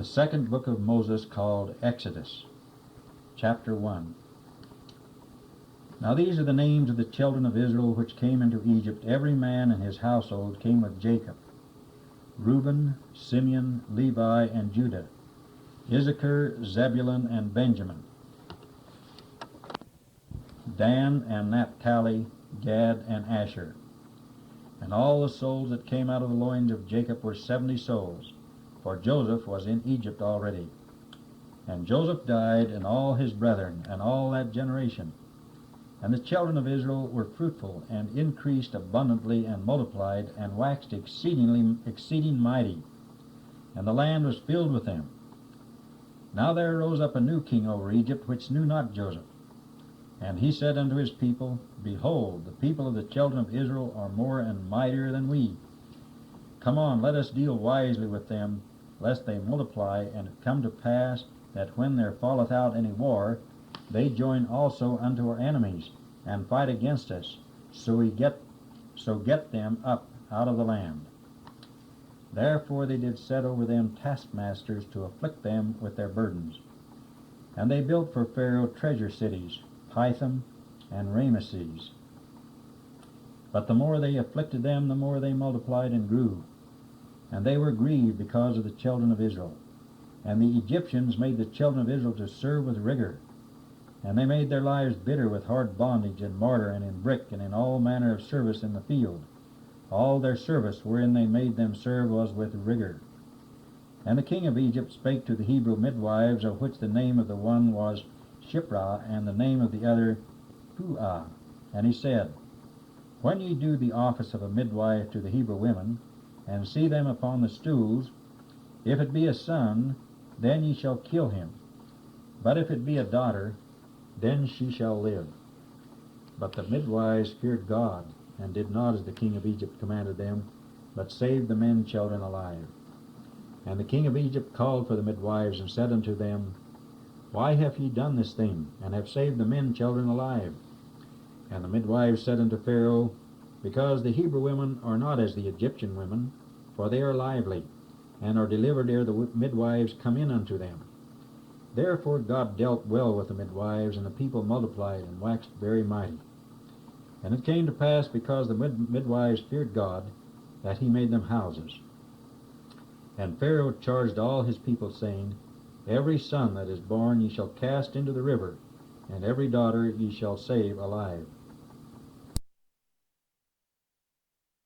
The second book of Moses, called Exodus, chapter 1. Now these are the names of the children of Israel which came into Egypt. Every man and his household came with Jacob: Reuben, Simeon, Levi, and Judah; Issachar, Zebulun, and Benjamin; Dan and Naphtali; Gad and Asher. And all the souls that came out of the loins of Jacob were 70 souls, for Joseph was in Egypt already. And Joseph died, and all his brethren, and all that generation. And the children of Israel were fruitful, and increased abundantly, and multiplied, and waxed exceeding mighty, and the land was filled with them. Now there arose up a new king over Egypt, which knew not Joseph. And he said unto his people, Behold, the people of the children of Israel are more and mightier than we. Come on, let us deal wisely with them, lest they multiply, and it come to pass that when there falleth out any war, they join also unto our enemies, and fight against us, so get them up out of the land. Therefore they did set over them taskmasters to afflict them with their burdens. And they built for Pharaoh treasure cities, Pithom and Rameses. But the more they afflicted them, the more they multiplied and grew. And they were grieved because of the children of Israel. And the Egyptians made the children of Israel to serve with rigor. And they made their lives bitter with hard bondage, in mortar, and in brick, and in all manner of service in the field. All their service wherein they made them serve was with rigor. And the king of Egypt spake to the Hebrew midwives, of which the name of the one was Shiphrah, and the name of the other Puah. And he said, When ye do the office of a midwife to the Hebrew women, and see them upon the stools, if it be a son, then ye shall kill him. But if it be a daughter, then she shall live. But the midwives feared God, and did not as the king of Egypt commanded them, but saved the men children alive. And the king of Egypt called for the midwives, and said unto them, Why have ye done this thing, and have saved the men children alive? And the midwives said unto Pharaoh, Because the Hebrew women are not as the Egyptian women, for they are lively, and are delivered ere the midwives come in unto them. Therefore God dealt well with the midwives, and the people multiplied and waxed very mighty. And it came to pass, because the midwives feared God, that he made them houses. And Pharaoh charged all his people, saying, Every son that is born ye shall cast into the river, and every daughter ye shall save alive.